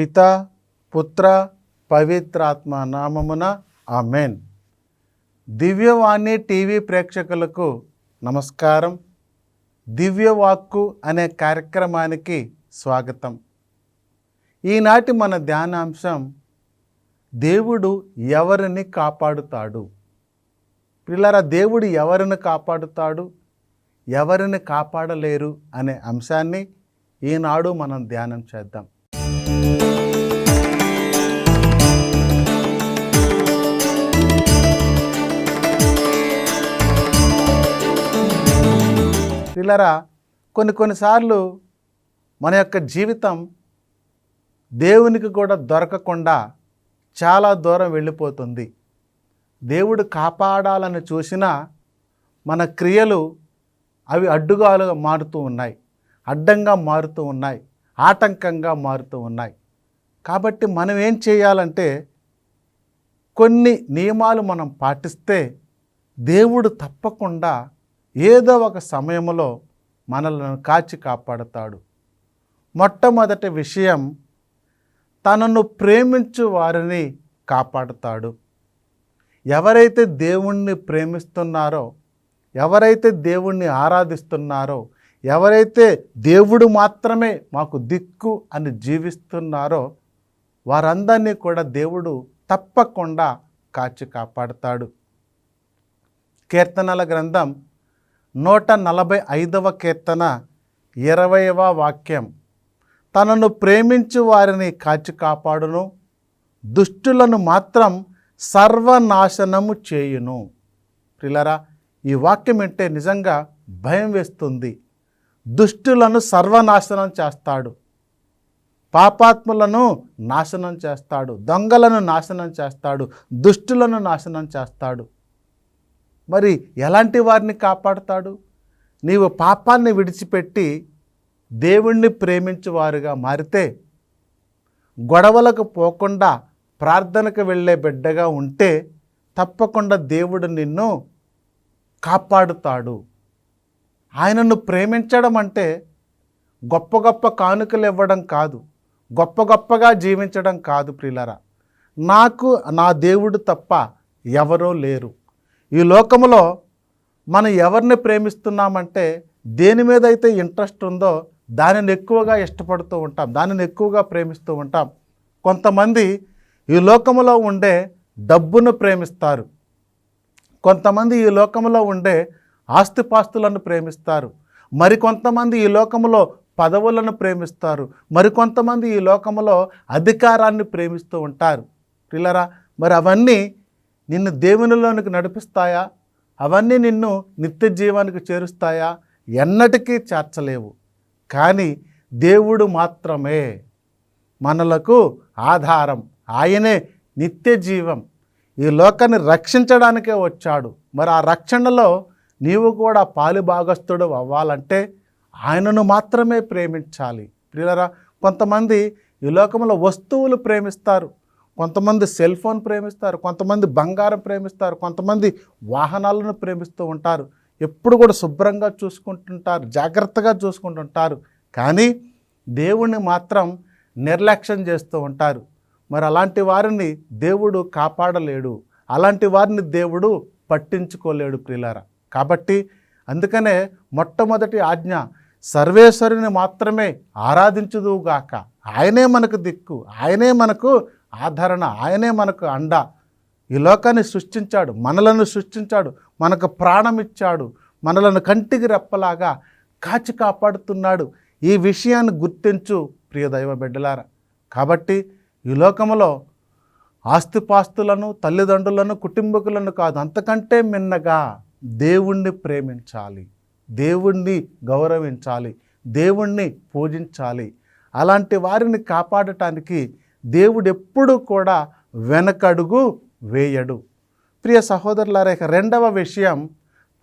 పితా పుత్ర పవిత్రాత్మ నామమున ఆమెన్. దివ్యవాణి టీవీ ప్రేక్షకులకు నమస్కారం. దివ్యవాక్కు అనే కార్యక్రమానికి స్వాగతం. ఈనాటి మన ధ్యానాంశం, దేవుడు ఎవరిని కాపాడుతాడు. పిల్లరా, దేవుడు ఎవరిని కాపాడుతాడు, ఎవరిని కాపాడలేరు అనే అంశాన్ని ఈనాడు మనం ధ్యానం చేద్దాం. పిల్లరా, కొన్నిసార్లు మన యొక్క జీవితం దేవునికి కూడా దొరకకుండా చాలా దూరం వెళ్ళిపోతుంది. దేవుడు కాపాడాలని చూసినా మన క్రియలు అవి అడ్డుగాలుగా మారుతూ ఉన్నాయి, అడ్డంగా మారుతూ ఉన్నాయి, ఆటంకంగా మారుతూ ఉన్నాయి. కాబట్టి మనం ఏం చేయాలంటే, కొన్ని నియమాలు మనం పాటిస్తే దేవుడు తప్పకుండా ఏదో ఒక సమయంలో మనలను కాచి కాపాడుతాడు. మొట్టమొదటి విషయం, తనను ప్రేమించు వారిని కాపాడుతాడు. ఎవరైతే దేవుణ్ణి ప్రేమిస్తున్నారో, ఎవరైతే దేవుణ్ణి ఆరాధిస్తున్నారో, ఎవరైతే దేవుడు మాత్రమే మాకు దిక్కు అని జీవిస్తున్నారో వారందరినీ కూడా దేవుడు తప్పకుండా కాచి కాపాడుతాడు. కీర్తనల గ్రంథం 145వ కీర్తన 20వ వాక్యం, తనను ప్రేమించు వారిని కాచి కాపాడును, దుష్టులను మాత్రం సర్వనాశనము చేయును. పిల్లరా, ఈ వాక్యం అంటే నిజంగా భయం వేస్తుంది. దుష్టులను సర్వనాశనం చేస్తాడు, పాపాత్ములను నాశనం చేస్తాడు, దొంగలను నాశనం చేస్తాడు, దుష్టులను నాశనం చేస్తాడు. మరి ఎలాంటి వారిని కాపాడుతాడు? నీవు పాపాన్ని విడిచిపెట్టి దేవుణ్ణి ప్రేమించువారుగా మారితే, గొడవలకు పోకుండా ప్రార్థనకు వెళ్ళే బిడ్డగా ఉంటే తప్పకుండా దేవుడు నిన్ను కాపాడుతాడు. ఆయనను ప్రేమించడం అంటే గొప్ప గొప్ప కానుకలు ఇవ్వడం కాదు, గొప్పగా జీవించడం కాదు. ప్రియులారా, నాకు నా దేవుడు తప్ప ఎవరో లేరు. ఈ లోకంలో మనం ఎవరిని ప్రేమిస్తున్నామంటే, దేని మీద అయితే ఇంట్రెస్ట్ ఉందో దానిని ఎక్కువగా ఇష్టపడుతూ ఉంటాం, దానిని ఎక్కువగా ప్రేమిస్తూ ఉంటాం. కొంతమంది ఈ లోకంలో ఉండే డబ్బును ప్రేమిస్తారు, కొంతమంది ఈ లోకంలో ఉండే ఆస్తిపాస్తులను ప్రేమిస్తారు, మరికొంతమంది ఈ లోకంలో పదవులను ప్రేమిస్తారు, మరికొంతమంది ఈ లోకంలో అధికారాన్ని ప్రేమిస్తూ ఉంటారు. పిల్లరా, మరి అవన్నీ నిన్ను దేవునిలోనికి నడిపిస్తాయా? అవన్నీ నిన్ను నిత్య జీవానికి చేరుస్తాయా? ఎన్నటికీ చేర్చలేవు. కానీ దేవుడు మాత్రమే మనలకు ఆధారం. ఆయనే నిత్య జీవం. ఈ లోకాన్ని రక్షించడానికే వచ్చాడు. మరి ఆ రక్షణలో నీవు కూడా పాలుభాగస్తుడు అవ్వాలంటే ఆయనను మాత్రమే ప్రేమించాలి. ప్రియులారా, కొంతమంది ఈ లోకంలో వస్తువులు ప్రేమిస్తారు, కొంతమంది సెల్ ఫోన్ ప్రేమిస్తారు, కొంతమంది బంగారం ప్రేమిస్తారు, కొంతమంది వాహనాలను ప్రేమిస్తూ ఉంటారు. ఎప్పుడు కూడా శుభ్రంగా చూసుకుంటుంటారు, జాగ్రత్తగా చూసుకుంటుంటారు. కానీ దేవుణ్ణి మాత్రం నిర్లక్ష్యం చేస్తూ ఉంటారు. మరి అలాంటి వారిని దేవుడు కాపాడలేడు, అలాంటి వారిని దేవుడు పట్టించుకోలేడు. ప్రియులారా, కాబట్టి అందుకనే మొట్టమొదటి ఆజ్ఞ, సర్వేశ్వరుని మాత్రమే ఆరాధించుదువుగాక. ఆయనే మనకు దిక్కు, ఆయనే మనకు ఆదరణ, ఆయనే మనకు అండ. ఈ లోకాన్ని సృష్టించాడు, మనలను సృష్టించాడు, మనకు ప్రాణం ఇచ్చాడు, మనలను కంటికి రెప్పలాగా కాచి కాపాడుతున్నాడు. ఈ విషయాన్ని గుర్తించు ప్రియ దైవ బిడ్డలారా. కాబట్టి ఈ లోకంలో ఆస్తిపాస్తులను, తల్లిదండ్రులను, కుటుంబకులను కాదు, అంతకంటే మిన్నగా దేవుణ్ణి ప్రేమించాలి, దేవుణ్ణి గౌరవించాలి, దేవుణ్ణి పూజించాలి. అలాంటి వారిని కాపాడటానికి దేవుడు ఎప్పుడూ కూడా వెనకడుగు వేయడు. ప్రియ సహోదరులారా, రెండవ విషయం,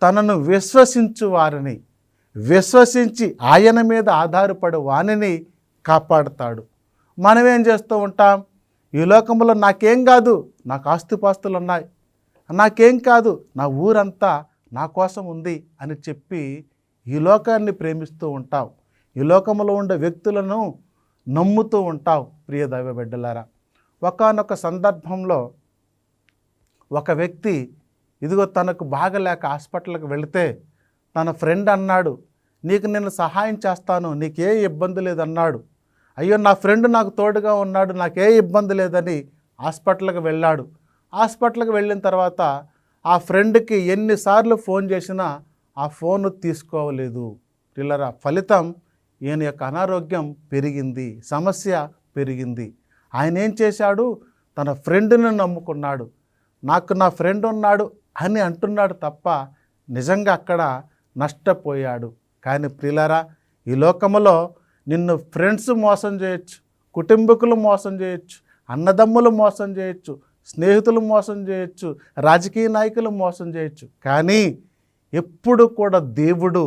తనను విశ్వసించు వారిని, విశ్వసించి ఆయన మీద ఆధారపడు వానిని కాపాడుతాడు. మనమేం చేస్తూ ఉంటాం? ఈ లోకంలో నాకేం కాదు, నాకు ఆస్తిపాస్తులు ఉన్నాయి, నాకేం కాదు, నా ఊరంతా నా కోసం ఉంది అని చెప్పి ఈ లోకాన్ని ప్రేమిస్తూ ఉంటాం. ఈ లోకంలో ఉండే వ్యక్తులను నమ్ముతూ ఉంటావు ప్రియ దైవ బిడ్డలారా. ఒకానొక సందర్భంలో ఒక వ్యక్తి ఇదిగో తనకు బాగలేక హాస్పిటల్కి వెళితే తన ఫ్రెండ్ అన్నాడు, నీకు నేను సహాయం చేస్తాను, నీకే ఇబ్బంది లేదన్నాడు. అయ్యో నా ఫ్రెండ్ నాకు తోడుగా ఉన్నాడు, నాకే ఇబ్బంది లేదని హాస్పిటల్కి వెళ్ళాడు. హాస్పిటల్కి వెళ్ళిన తర్వాత ఆ ఫ్రెండ్కి ఎన్నిసార్లు ఫోన్ చేసినా ఆ ఫోను తీసుకోవలేదు. పిల్లరా, ఫలితం ఈయన యొక్క అనారోగ్యం పెరిగింది, సమస్య పెరిగింది. ఆయన ఏం చేశాడు? తన ఫ్రెండ్ని నమ్ముకున్నాడు. నాకు నా ఫ్రెండ్ ఉన్నాడు అని అంటున్నాడు తప్ప నిజంగా అక్కడ నష్టపోయాడు. కానీ ప్రియులారా, ఈ లోకములో నిన్ను ఫ్రెండ్స్ మోసం చేయొచ్చు, కుటుంబకులు మోసం చేయొచ్చు, అన్నదమ్ములు మోసం చేయొచ్చు, స్నేహితులు మోసం చేయొచ్చు, రాజకీయ నాయకులు మోసం చేయొచ్చు. కానీ ఎప్పుడు కూడా దేవుడు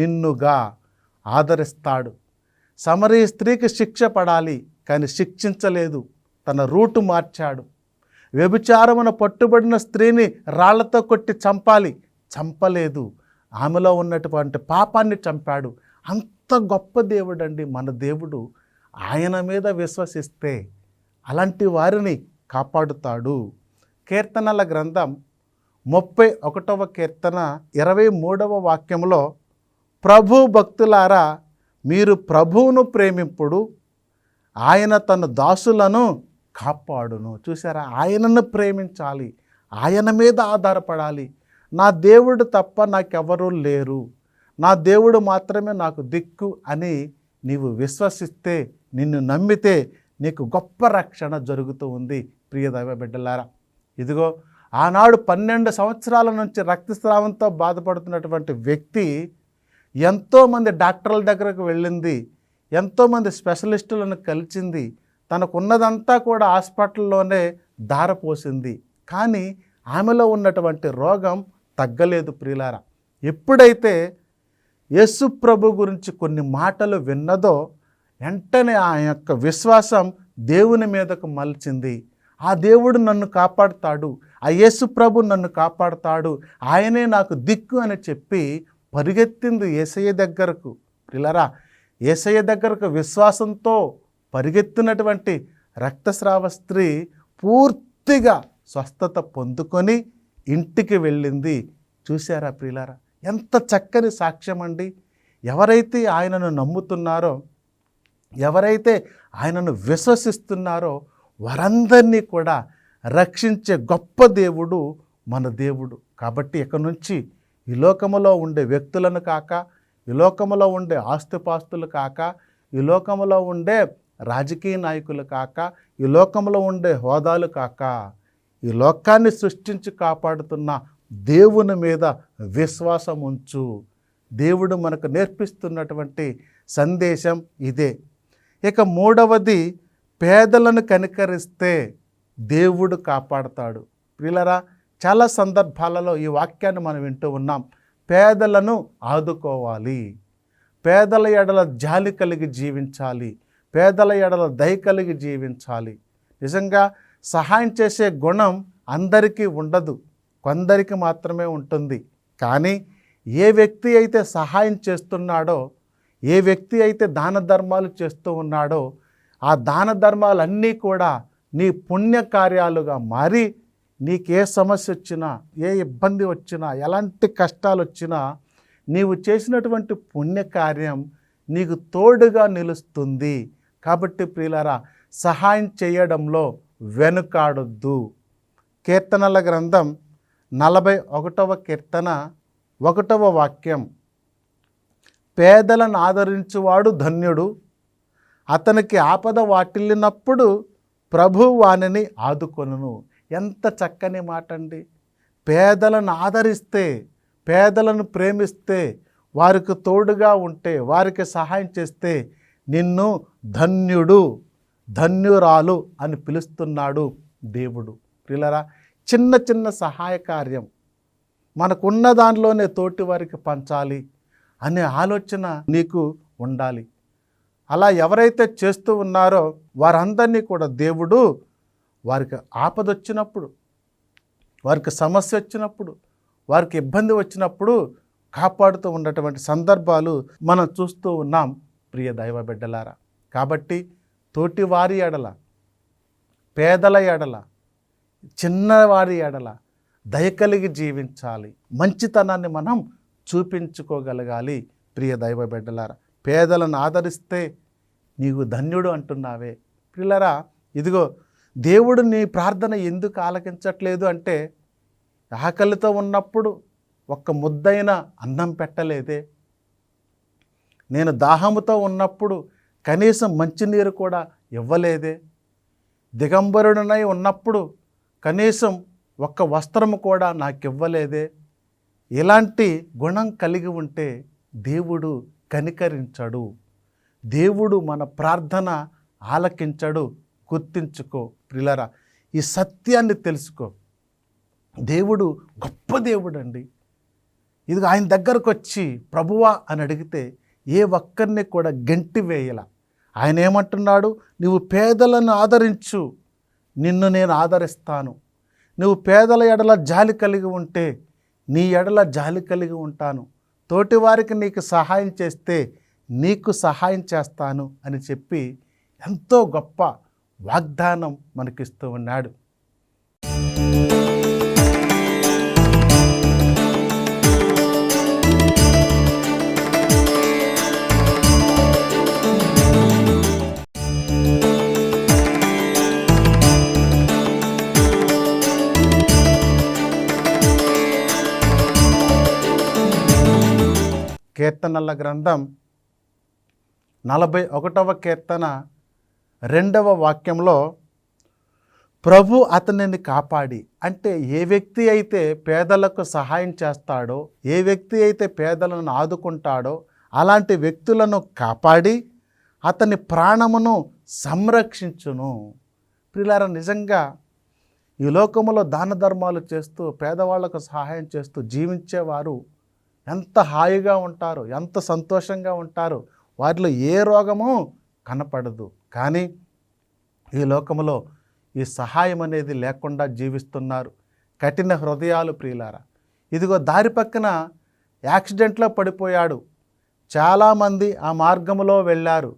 నిన్నుగా ఆదరిస్తాడు. సమరయ స్త్రీకి శిక్ష పడాలి, కానీ శిక్షించలేదు, తన రూటు మార్చాడు. వ్యభిచారమున పట్టుబడిన స్త్రీని రాళ్లతో కొట్టి చంపాలి, చంపలేదు, ఆమెలో ఉన్నటువంటి పాపాన్ని చంపాడు. అంత గొప్ప దేవుడు అండి మన దేవుడు. ఆయన మీద విశ్వసిస్తే అలాంటి వారిని కాపాడుతాడు. కీర్తనల గ్రంథం 31వ కీర్తన 23వ వాక్యంలో, ప్రభు భక్తులారా మీరు ప్రభువును ప్రేమింపుడు, ఆయన తన దాసులను కాపాడును. చూసారా, ఆయనను ప్రేమించాలి, ఆయన మీద ఆధారపడాలి. నా దేవుడు తప్ప నాకెవరూ లేరు, నా దేవుడు మాత్రమే నాకు దిక్కు అని నీవు విశ్వసిస్తే, నిన్ను నమ్మితే నీకు గొప్ప రక్షణ జరుగుతూ ఉంది ప్రియ దైవ బిడ్డలారా. ఇదిగో ఆనాడు 12 సంవత్సరాల నుంచి రక్తస్రావంతో బాధపడుతున్నటువంటి వ్యక్తి ఎంతోమంది డాక్టర్ల దగ్గరకు వెళ్ళింది, ఎంతోమంది స్పెషలిస్టులను కలిసింది, తనకున్నదంతా కూడా హాస్పిటల్లోనే ధారపోసింది. కానీ ఆమెలో ఉన్నటువంటి రోగం తగ్గలేదు ప్రియులారా. ఎప్పుడైతే యేసు ప్రభు గురించి కొన్ని మాటలు విన్నదో వెంటనే ఆ యొక్క విశ్వాసం దేవుని మీదకు మలిచింది. ఆ దేవుడు నన్ను కాపాడుతాడు, ఆ యేసు ప్రభు నన్ను కాపాడుతాడు, ఆయనే నాకు దిక్కు అని చెప్పి పరిగెత్తింది యేసయ్య దగ్గరకు. ప్రియులారా, యేసయ్య దగ్గరకు విశ్వాసంతో పరిగెత్తినటువంటి రక్తస్రావ స్త్రీ పూర్తిగా స్వస్థత పొందుకొని ఇంటికి వెళ్ళింది. చూశారా ప్రియులారా, ఎంత చక్కని సాక్ష్యం అండి. ఎవరైతే ఆయనను నమ్ముతున్నారో, ఎవరైతే ఆయనను విశ్వసిస్తున్నారో వారందరినీ కూడా రక్షించే గొప్ప దేవుడు మన దేవుడు. కాబట్టి ఇక నుంచి ఈ లోకములో ఉండే వ్యక్తులను కాక, ఈ లోకములో ఉండే ఆస్తిపాస్తులు కాక, ఈ లోకములో ఉండే రాజకీయ నాయకులు కాక, ఈ లోకంలో ఉండే హోదాలు కాక, ఈ లోకాన్ని సృష్టించి కాపాడుతున్న దేవుని మీద విశ్వాసం ఉంచు. దేవుడు మనకు నేర్పిస్తున్నటువంటి సందేశం ఇదే. ఇక మూడవది, పేదలను కనికరిస్తే దేవుడు కాపాడతాడు. ప్రియులారా, చాలా సందర్భాలలో ఈ వాక్యాన్ని మనం వింటూ ఉన్నాం. పేదలను ఆదుకోవాలి, పేదల ఎడల జాలి కలిగి జీవించాలి, పేదల ఎడల దయ కలిగి జీవించాలి. నిజంగా సహాయం చేసే గుణం అందరికీ ఉండదు, కొందరికి మాత్రమే ఉంటుంది. కానీ ఏ వ్యక్తి అయితే సహాయం చేస్తున్నాడో, ఏ వ్యక్తి అయితే దాన ధర్మాలు చేస్తూ ఉన్నాడో, ఆ దాన ధర్మాలన్నీ కూడా నీ పుణ్యకార్యాలుగా మారి నీకే సమస్య వచ్చినా, ఏ ఇబ్బంది వచ్చినా, ఎలాంటి కష్టాలు వచ్చినా నీవు చేసినటువంటి పుణ్యకార్యం నీకు తోడుగా నిలుస్తుంది. కాబట్టి ప్రియులారా, సహాయం చేయడంలో వెనుకాడొద్దు. కీర్తనల గ్రంథం 41వ కీర్తన 1వ వాక్యం, పేదలను ఆదరించువాడు ధన్యుడు, అతనికి ఆపద వాటిల్లినప్పుడు ప్రభు వానిని ఆదుకొనును. ఎంత చక్కని మాట అండి. పేదలను ఆదరిస్తే, పేదలను ప్రేమిస్తే, వారికి తోడుగా ఉంటే, వారికి సహాయం చేస్తే నిన్ను ధన్యుడు, ధన్యురాలు అని పిలుస్తున్నాడు దేవుడు. ప్రియులారా, చిన్న చిన్న సహాయ కార్యం మనకున్న దానిలోనే తోటి వారికి పంచాలి అనే ఆలోచన నీకు ఉండాలి. అలా ఎవరైతే చేస్తూ ఉన్నారో వారందరినీ కూడా దేవుడు వారికి ఆపద వచ్చినప్పుడు, వారికి సమస్య వచ్చినప్పుడు, వారికి ఇబ్బంది వచ్చినప్పుడు కాపాడుతూ ఉన్నటువంటి సందర్భాలు మనం చూస్తూ ఉన్నాం ప్రియ దైవ బిడ్డలారా. కాబట్టి తోటివారి ఎడల, పేదల ఎడల, చిన్నవారి ఎడల దయ కలిగి జీవించాలి. మంచితనాన్ని మనం చూపించుకోగలగాలి. ప్రియ దైవ బిడ్డలారా, పేదలను ఆదరిస్తే నీవు ధన్యుడు అంటున్నావే. పిల్లరా, ఇదిగో దేవుడు నీ ప్రార్థన ఎందుకు ఆలకించట్లేదు అంటే, ఆకలితో ఉన్నప్పుడు ఒక్క ముద్దైన అన్నం పెట్టలేదే. నేను దాహముతో ఉన్నప్పుడు కనీసం మంచినీరు కూడా ఇవ్వలేదే. దిగంబరుడనై ఉన్నప్పుడు కనీసం ఒక్క వస్త్రము కూడా నాకు ఇవ్వలేదే. ఇలాంటి గుణం కలిగి ఉంటే దేవుడు కనికరించడు, దేవుడు మన ప్రార్థన ఆలకించడు. గుర్తించుకో ప్రియులారా, ఈ సత్యాన్ని తెలుసుకో. దేవుడు గొప్ప దేవుడు అండి. ఇది ఆయన దగ్గరకు వచ్చి ప్రభువా అని అడిగితే ఏ ఒక్కరిని కూడా గంటి వేయాల. ఆయన ఏమంటున్నాడు? నువ్వు పేదలను ఆదరించు, నిన్ను నేను ఆదరిస్తాను. నువ్వు పేదల ఎడల జాలి కలిగి ఉంటే నీ ఎడల జాలి కలిగి ఉంటాను. తోటివారికి నీకు సహాయం చేస్తే నీకు సహాయం చేస్తాను అని చెప్పి ఎంతో గొప్ప వాగ్దానం మనకిస్తూ ఉన్నాడు. కీర్తనల గ్రంథం 41వ కీర్తన 2వ వాక్యంలో ప్రభు అతనిని కాపాడి, అంటే ఏ వ్యక్తి అయితే పేదలకు సహాయం చేస్తాడో, ఏ వ్యక్తి అయితే పేదలను ఆదుకుంటాడో అలాంటి వ్యక్తులను కాపాడి అతని ప్రాణమును సంరక్షించును. ప్రియులారా, నిజంగా ఈ లోకములో దాన ధర్మాలు చేస్తూ పేదవాళ్లకు సహాయం చేస్తూ జీవించేవారు ఎంత హాయిగా ఉంటారు, ఎంత సంతోషంగా ఉంటారు. వారిలో ఏ రోగము కనపడదు. కానీ ఈ లోకములో ఈ సహాయం అనేది లేకుండా జీవిస్తున్నారు కఠిన హృదయాలు. ప్రియులారా, ఇదిగో దారి పక్కన యాక్సిడెంట్లో పడిపోయాడు, చాలామంది ఆ మార్గములో వెళ్ళారు,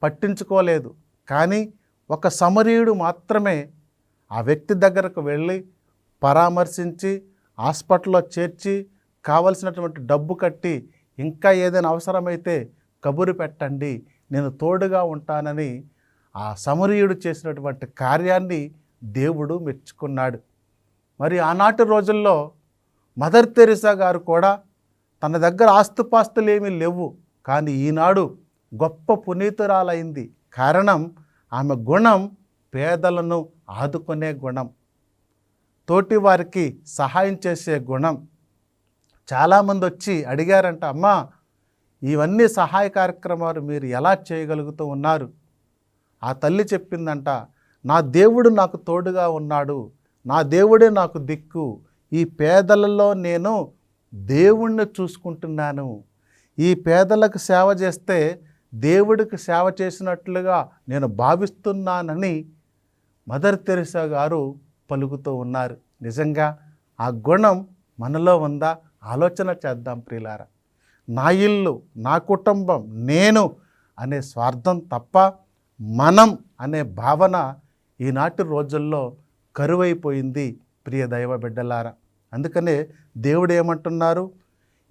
పట్టించుకోలేదు. కానీ ఒక సమరీయుడు మాత్రమే ఆ వ్యక్తి దగ్గరకు వెళ్ళి పరామర్శించి హాస్పిటల్లో చేర్చి కావలసినటువంటి డబ్బు కట్టి, ఇంకా ఏదైనా అవసరమైతే కబురు పెట్టండి, నేను తోడుగా ఉంటానని ఆ సమరీయుడు చేసినటువంటి కార్యాన్ని దేవుడు మెచ్చుకున్నాడు. మరి ఆనాటి రోజుల్లో మదర్ తెరిసా గారు కూడా తన దగ్గర ఆస్తుపాస్తులు ఏమీ లేవు, కానీ ఈనాడు గొప్ప పునీతురాలైంది. కారణం ఆమె గుణం పేదలను ఆదుకునే గుణం, తోటి వారికి సహాయం చేసే గుణం. చాలామంది వచ్చి అడిగారంట, అమ్మా ఇవన్నీ సహాయ కార్యక్రమాలు మీరు ఎలా చేయగలుగుతూ ఉన్నారు? ఆ తల్లి చెప్పిందంట, నా దేవుడు నాకు తోడుగా ఉన్నాడు, నా దేవుడే నాకు దిక్కు. ఈ పేదలలో నేను దేవుణ్ణి చూసుకుంటున్నాను. ఈ పేదలకు సేవ చేస్తే దేవుడికి సేవ చేసినట్లుగా నేను భావిస్తున్నానని మదర్ తెరిసా గారు పలుకుతూ ఉన్నారు. నిజంగా ఆ గుణం మనలో ఉందా? ఆలోచన చేద్దాం ప్రియులారా. నా ఇల్లు, నా కుటుంబం, నేను అనే స్వార్థం తప్ప మనం అనే భావన ఈనాటి రోజుల్లో కరువైపోయింది ప్రియ దైవ బిడ్డలారా. అందుకనే దేవుడు ఏమంటున్నారు?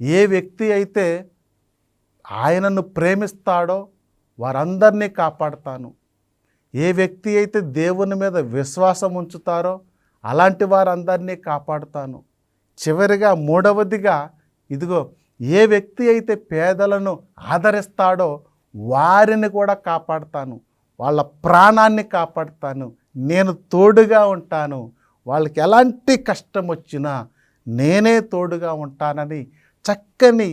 ఏ వ్యక్తి అయితే ఆయనను ప్రేమిస్తాడో వారందరినీ కాపాడుతాను. ఏ వ్యక్తి అయితే దేవుని మీద విశ్వాసం ఉంచుతారో అలాంటి వారందరినీ కాపాడుతాను. చివరిగా మూడవదిగా, ఇదిగో ఏ వ్యక్తి అయితే పేదలను ఆదరిస్తాడో వారిని కూడా కాపాడుతాను, వాళ్ళ ప్రాణాన్ని కాపాడుతాను, నేను తోడుగా ఉంటాను, వాళ్ళకి ఎలాంటి కష్టం వచ్చినా నేనే తోడుగా ఉంటానని చక్కని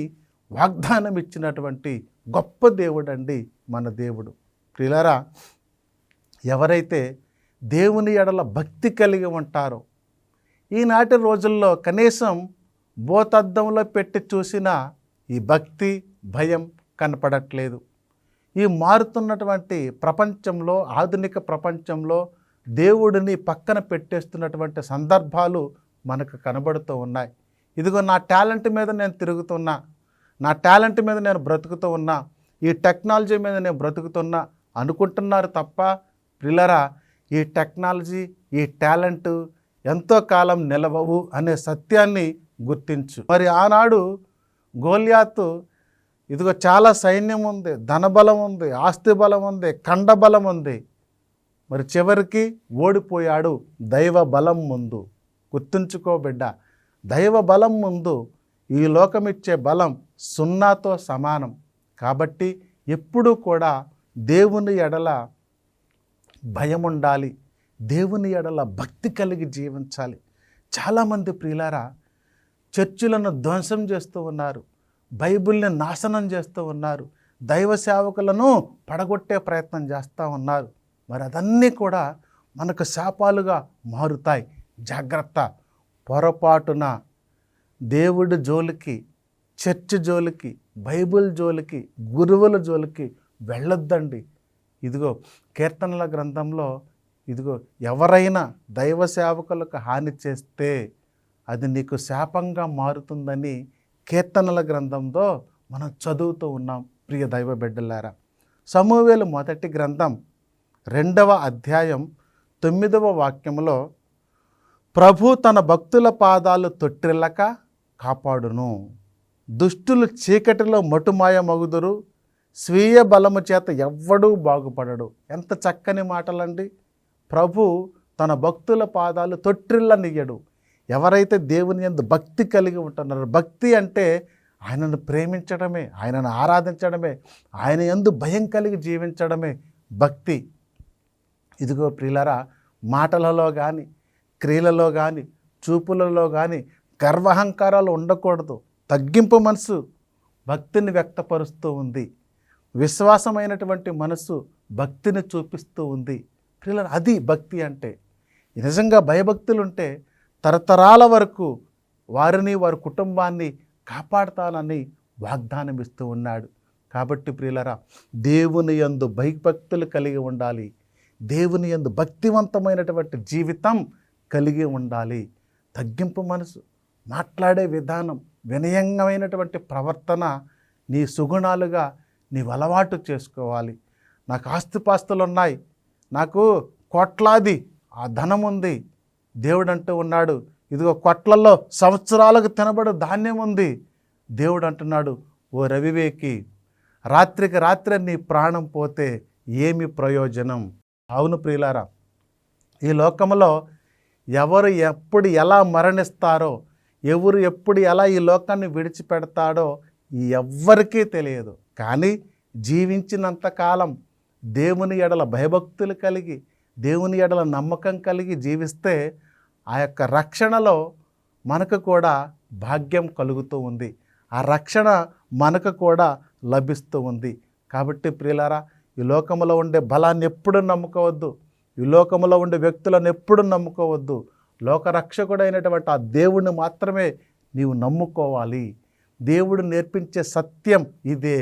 వాగ్దానం ఇచ్చినటువంటి గొప్ప దేవుడండి మన దేవుడు. ప్రియులారా, ఎవరైతే దేవుని ఎడల భక్తి కలిగి ఉంటారో, ఈనాటి రోజుల్లో కనీసం భూతద్దంలో పెట్టి చూసినా ఈ భక్తి భయం కనపడట్లేదు. ఈ మారుతున్నటువంటి ప్రపంచంలో, ఆధునిక ప్రపంచంలో దేవుడిని పక్కన పెట్టేస్తున్నటువంటి సందర్భాలు మనకు కనబడుతూ ఉన్నాయి. ఇదిగో నా టాలెంట్ మీద నేను తిరుగుతున్నా, నా టాలెంట్ మీద నేను బ్రతుకుతూ ఉన్నా, ఈ టెక్నాలజీ మీద నేను బ్రతుకుతున్నా అనుకుంటున్నారు తప్ప ప్రియులారా, ఈ టెక్నాలజీ, ఈ టాలెంట్ ఎంతో కాలం నిలవవు అనే సత్యాన్ని గుర్తించు. మరి ఆనాడు గోలియాతు ఇదిగో చాలా సైన్యం ఉంది, ధనబలం ఉంది, ఆస్తి బలం ఉంది, ఖండబలం ఉంది. మరి చివరికి ఓడిపోయాడు దైవ బలం ముందు. గుర్తుంచుకో బిడ్డ, దైవ బలం ముందు ఈ లోకమిచ్చే బలం సున్నాతో సమానం. కాబట్టి ఎప్పుడూ కూడా దేవుని ఎడల భయం ఉండాలి, దేవుని ఎడల భక్తి కలిగి జీవించాలి. చాలామంది ప్రియులారా చర్చిలను ధ్వంసం చేస్తూ ఉన్నారు, బైబిల్ని నాశనం చేస్తూ ఉన్నారు, దైవ సేవకులను పడగొట్టే ప్రయత్నం చేస్తూ ఉన్నారు. మరి అదన్నీ కూడా మనకు శాపాలుగా మారుతాయి. జాగ్రత్త. పొరపాటున దేవుడి జోలికి, చర్చ్ జోలికి, బైబిల్ జోలికి, గురువుల జోలికి వెళ్ళొద్దండి. ఇదిగో కీర్తనల గ్రంథంలో ఇదిగో ఎవరైనా దైవ సేవకులకు హాని చేస్తే అది నీకు శాపంగా మారుతుందని కీర్తనల గ్రంథంలో మనం చదువుతూ ఉన్నాం. ప్రియ దైవ బిడ్డలారా, సమూయేలు మొదటి గ్రంథం 2వ అధ్యాయం 9వ వాక్యంలో ప్రభు తన భక్తుల పాదాలు తొట్టిల్లక కాపాడును, దుష్టులు చీకటిలో మటుమాయమగుదురు, స్వీయ బలము చేత ఎవ్వడూ బాగుపడడు. ఎంత చక్కని మాటలండి. ప్రభు తన భక్తుల పాదాలు తొట్టిల్లనియ్యడు. ఎవరైతే దేవుని యందు భక్తి కలిగి ఉంటున్నారో, భక్తి అంటే ఆయనను ప్రేమించడమే, ఆయనను ఆరాధించడమే, ఆయన యందు భయం కలిగి జీవించడమే భక్తి. ఇదిగో ప్రియులారా, మాటలలో కానీ, క్రియలలో కానీ, చూపులలో కానీ గర్వహంకారాలు ఉండకూడదు. తగ్గింపు మనసు భక్తిని వ్యక్తపరుస్తూ ఉంది. విశ్వాసమైనటువంటి మనసు భక్తిని చూపిస్తూ ఉంది. ప్రియులారా, అది భక్తి అంటే. నిజంగా భయభక్తులు ఉంటే తరతరాల వరకు వారిని, వారి కుటుంబాన్ని కాపాడుతానని వాగ్దానం ఇస్తూ ఉన్నాడు. కాబట్టి ప్రియులారా, దేవుని యందు భయభక్తులు కలిగి ఉండాలి, దేవుని యందు భక్తివంతమైనటువంటి జీవితం కలిగి ఉండాలి. తగ్గింపు మనసు, మాట్లాడే విధానం, వినయంగమైనటువంటి ప్రవర్తన నీ సుగుణాలుగా నీవు అలవాటు చేసుకోవాలి. నాకు ఆస్తిపాస్తులు ఉన్నాయి, నాకు కోట్లాది ఆ ధనం ఉంది. దేవుడు అంటూ ఉన్నాడు, ఇదిగో కొట్లలో సంవత్సరాలకు తినబడు ధాన్యం ఉంది. దేవుడు అంటున్నాడు, ఓ రవివేకి, రాత్రికి రాత్రి నీ ప్రాణం పోతే ఏమి ప్రయోజనం? అవును ప్రియులారా, ఈ లోకంలో ఎవరు ఎప్పుడు ఎలా మరణిస్తారో, ఎవరు ఎప్పుడు ఎలా ఈ లోకాన్ని విడిచిపెడతాడో ఎవ్వరికీ తెలియదు. కానీ జీవించినంతకాలం దేవుని ఎడల భయభక్తులు కలిగి, దేవుని ఎడల నమ్మకం కలిగి జీవిస్తే ఆ యొక్క రక్షణలో మనకు కూడా భాగ్యం కలుగుతూ ఉంది, ఆ రక్షణ మనకు కూడా లభిస్తూ ఉంది. కాబట్టి ప్రియులారా, ఈ లోకంలో ఉండే బలాన్ని ఎప్పుడు నమ్ముకోవద్దు, ఈ లోకంలో ఉండే వ్యక్తులను ఎప్పుడు నమ్ముకోవద్దు. లోకరక్షకుడైనటువంటి ఆ దేవుణ్ణి మాత్రమే నీవు నమ్ముకోవాలి. దేవుడు నేర్పించే సత్యం ఇదే.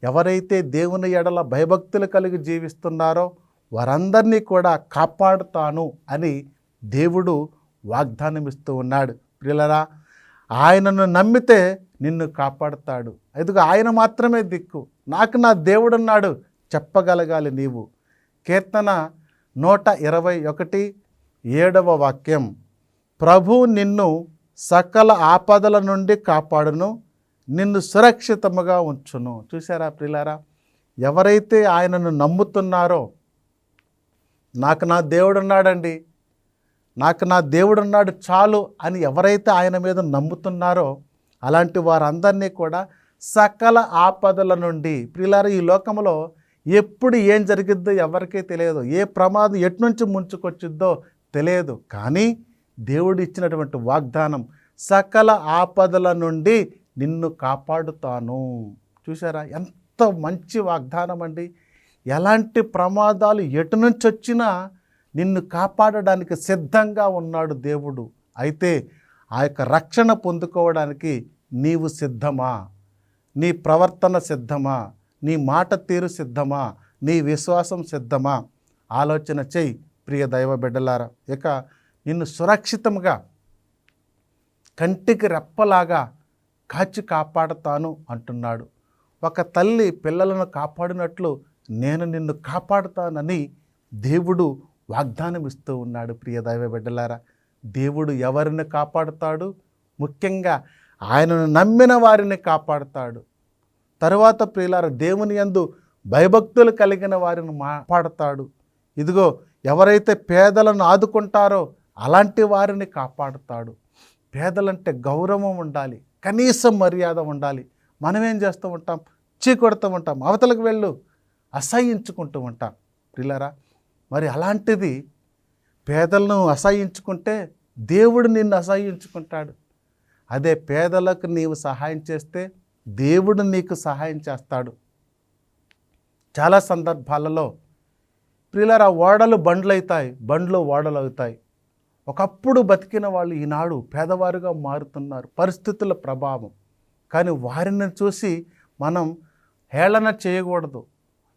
ఎవరైతే దేవుని ఎడల భయభక్తులు కలిగి జీవిస్తున్నారో వారందరినీ కూడా కాపాడుతాను అని దేవుడు వాగ్దానం ఇస్తూ ఉన్నాడు. ప్రియులారా, ఆయనను నమ్మితే నిన్ను కాపాడుతాడు. ఇదిగో ఆయన మాత్రమే దిక్కు, నాకు నా దేవుడున్నాడు చెప్పగలగాలి నీవు. కీర్తన 121 7వ వాక్యం, ప్రభు నిన్ను సకల ఆపదల నుండి కాపాడును, నిన్ను సురక్షితముగా ఉంచును. చూసారా ప్రియులారా, ఎవరైతే ఆయనను నమ్ముతున్నారో, నాకు నా దేవుడున్నాడండి, నాకు నా దేవుడున్నాడు చాలు అని ఎవరైతే ఆయన మీద నమ్ముతున్నారో అలాంటి వారందరినీ కూడా సకల ఆపదల నుండి, ప్రియులారా, ఈ లోకంలో ఎప్పుడు ఏం జరిగిద్దో ఎవరికీ తెలియదు, ఏ ప్రమాదం ఎట్నుంచి ముంచుకొచ్చిద్దో తెలియదు. కానీ దేవుడు ఇచ్చినటువంటి వాగ్దానం, సకల ఆపదల నుండి నిన్ను కాపాడుతాను. చూసారా ఎంత మంచి వాగ్దానం అండి. ఎలాంటి ప్రమాదాలు ఎటు నుంచి వచ్చినా నిన్ను కాపాడడానికి సిద్ధంగా ఉన్నాడు దేవుడు. అయితే ఆ యొక్క రక్షణ పొందుకోవడానికి నీవు సిద్ధమా? నీ ప్రవర్తన సిద్ధమా? నీ మాట తీరు సిద్ధమా? నీ విశ్వాసం సిద్ధమా? ఆలోచన చెయ్యి ప్రియ దైవ బిడ్డలారా. ఇక నిన్ను సురక్షితంగా కంటికి రెప్పలాగా కాచి కాపాడుతాను అంటున్నాడు. ఒక తల్లి పిల్లలను కాపాడినట్లు నేను నిన్ను కాపాడుతానని దేవుడు వాగ్దానం ఇస్తూ ఉన్నాడు. ప్రియ దైవ బిడ్డలారా, దేవుడు ఎవరిని కాపాడుతాడు? ముఖ్యంగా ఆయనను నమ్మిన వారిని కాపాడుతాడు. తరువాత ప్రియులారా, దేవుని యందు భయభక్తులు కలిగిన వారిని కాపాడుతాడు. ఇదిగో ఎవరైతే పేదలను ఆదుకుంటారో అలాంటి వారిని కాపాడుతాడు. పేదలంటే గౌరవం ఉండాలి, కనీసం మర్యాద ఉండాలి. మనం ఏం చేస్తూ ఉంటాం? చీకొడుతూ ఉంటాం, అవతలకు వెళ్ళు, అసహ్యించుకుంటూ ఉంటాం. ప్రియులారా, మరి అలాంటిది పేదలను అసహ్యించుకుంటే దేవుడు నిన్ను అసహ్యించుకుంటాడు. అదే పేదలకు నీవు సహాయం చేస్తే దేవుడు నీకు సహాయం చేస్తాడు. చాలా సందర్భాలలో ప్రియులారా, ఓడలు బండ్లు అవుతాయి, బండ్లు ఓడలు అవుతాయి. ఒకప్పుడు బతికిన వాళ్ళు ఈనాడు పేదవారుగా మారుతున్నారు, పరిస్థితుల ప్రభావం. కానీ వారిని చూసి మనం హేళన చేయకూడదు.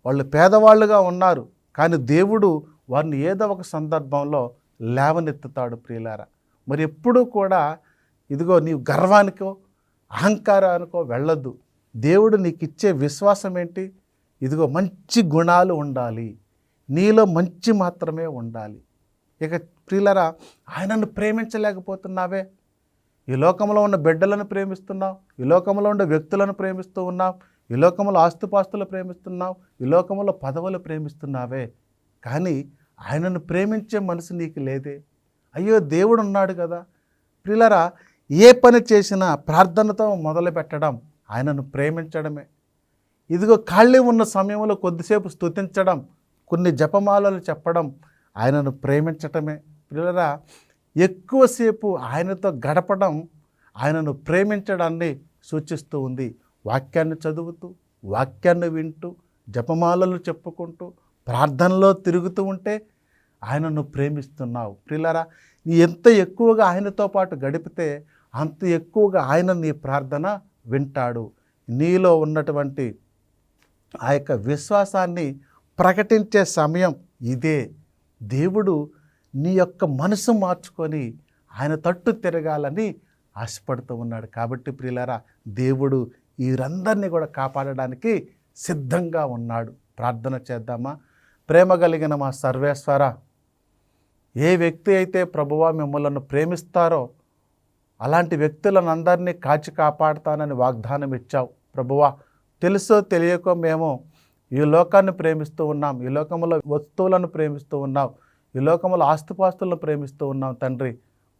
వాళ్ళు పేదవాళ్ళుగా ఉన్నారు, కానీ దేవుడు వారిని ఏదో ఒక సందర్భంలో లేవనెత్తుతాడు. ప్రియులారా, మరి ఎప్పుడూ కూడా ఇదిగో నీవు గర్వానికో అహంకారానికో వెళ్ళొద్దు. దేవుడు నీకు ఇచ్చే విశ్వాసం ఏంటి? ఇదిగో మంచి గుణాలు ఉండాలి, నీలో మంచి మాత్రమే ఉండాలి. ఇక ప్రియులారా, ఆయనను ప్రేమించలేకపోతున్నావే. ఈ లోకంలో ఉన్న బిడ్డలను ప్రేమిస్తున్నావు, ఈ లోకంలో ఉన్న వ్యక్తులను ప్రేమిస్తూ ఉన్నావు, ఈ లోకంలో ఆస్తుపాస్తులు ప్రేమిస్తున్నావు, ఈ లోకంలో పదవులు ప్రేమిస్తున్నావే, కానీ ఆయనను ప్రేమించే మనసు నీకు లేదే. అయ్యో, దేవుడు ఉన్నాడు కదా. ప్రియులారా, ఏ పని చేసినా ప్రార్థనతో మొదలు పెట్టడం ఆయనను ప్రేమించడమే. ఇదిగో ఖాళీ ఉన్న సమయంలో కొద్దిసేపు స్తుతించడం, కొన్ని జపమాలలు చెప్పడం ఆయనను ప్రేమించటమే. ప్రియులారా, ఎక్కువసేపు ఆయనతో గడపడం ఆయనను ప్రేమించడాన్ని సూచిస్తూ ఉంది. వాక్యాన్ని చదువుతూ, వాక్యాన్ని వింటూ, జపమాలలు చెప్పుకుంటూ, ప్రార్థనలో తిరుగుతూ ఉంటే ఆయనను ప్రేమిస్తున్నావు. ప్రియులారా, నీ ఎంత ఎక్కువగా ఆయనతో పాటు గడిపితే అంత ఎక్కువగా ఆయన నీ ప్రార్థన వింటాడు. నీలో ఉన్నటువంటి ఆ యొక్క విశ్వాసాన్ని ప్రకటించే సమయం ఇదే. దేవుడు నీ యొక్క మనసు మార్చుకొని ఆయన తట్టు తిరగాలని ఆశపడుతూ ఉన్నాడు. కాబట్టి ప్రియులారా, దేవుడు వీరందరినీ కూడా కాపాడడానికి సిద్ధంగా ఉన్నాడు. ప్రార్థన చేద్దామా? ప్రేమ కలిగిన మా సర్వేశ్వర, ఏ వ్యక్తి అయితే ప్రభువా మిమ్మల్ని ప్రేమిస్తారో అలాంటి వ్యక్తులను అందరినీ కాచి కాపాడుతానని వాగ్దానం ఇచ్చావు. ప్రభువా, తెలుసో తెలియకో మేము ఈ లోకాన్ని ప్రేమిస్తూ ఉన్నాం, ఈ లోకంలో వస్తువులను ప్రేమిస్తూ ఉన్నాం, ఈ లోకంలో ఆస్తుపాస్తులను ప్రేమిస్తూ ఉన్నాం. తండ్రి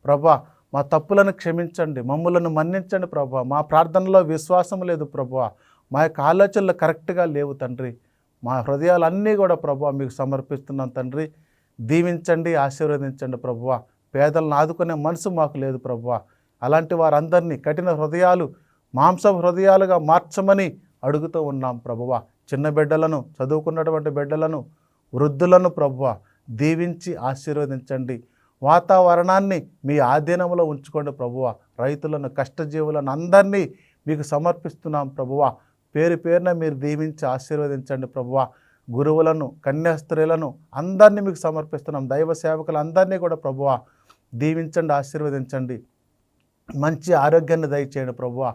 ప్రభువా, మా తప్పులను క్షమించండి, మమ్ములను మన్నించండి ప్రభువా. మా ప్రార్థనలో విశ్వాసం లేదు ప్రభువా, మా యొక్క ఆలోచనలు కరెక్ట్గా లేవు తండ్రి. మా హృదయాలన్నీ కూడా ప్రభువా మీకు సమర్పిస్తున్నాం తండ్రి. దీవించండి, ఆశీర్వదించండి ప్రభువా. పేదలను ఆదుకునే మనసు మాకు లేదు ప్రభువా. అలాంటి వారందరినీ కఠిన హృదయాలు మాంస హృదయాలుగా మార్చమని అడుగుతూ ఉన్నాం ప్రభువా. చిన్న బిడ్డలను, చదువుకున్నటువంటి బిడ్డలను, వృద్ధులను ప్రభువా దీవించి ఆశీర్వదించండి. వాతావరణాన్ని మీ ఆధీనంలో ఉంచుకోండి ప్రభువా. రైతులను, కష్టజీవులను అందరినీ మీకు సమర్పిస్తున్నాం ప్రభువా. పేరు పేరున మీరు దీవించి ఆశీర్వదించండి ప్రభువా. గురువులను, కన్యాస్త్రీలను అందరినీ మీకు సమర్పిస్తున్నాం. దైవ సేవకులు అందరినీ కూడా ప్రభువా దీవించండి, ఆశీర్వదించండి. మంచి ఆరోగ్యాన్ని దయచేయండి ప్రభువా.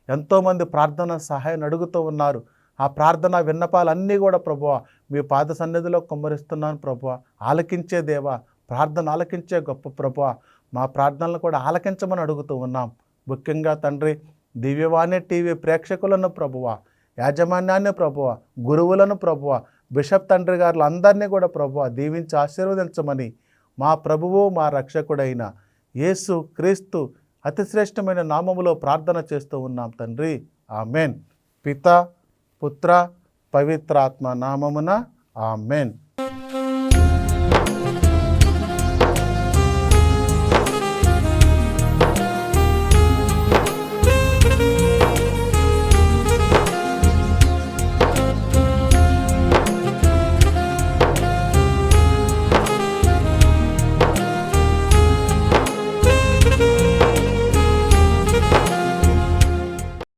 ఎంతోమంది ప్రార్థన సహాయాన్ని అడుగుతూ ఉన్నారు. ఆ ప్రార్థన విన్నపాలన్నీ కూడా ప్రభువా మీ పాద సన్నిధిలో కుమ్మరిస్తున్నాను ప్రభువా. ఆలకించే దేవా, ప్రార్థన ఆలకించే గొప్ప ప్రభువా, మా ప్రార్థనలు కూడా ఆలకించమని అడుగుతూ ఉన్నాం. ముఖ్యంగా తండ్రి, దివ్యవాణి టీవీ ప్రేక్షకులను ప్రభువా, యాజమాన్యాన్ని ప్రభువా, గురువులను ప్రభువా, బిషప్ తండ్రి గారులు అందరినీ కూడా ప్రభువా దీవించి ఆశీర్వదించమని మా ప్రభువు, మా రక్షకుడైన యేసు క్రీస్తు అతిశ్రేష్టమైన నామములో ప్రార్థన చేస్తూ ఉన్నాం తండ్రి. ఆమెన్. పిత, పుత్ర, పవిత్రాత్మ నామమున ఆమెన్.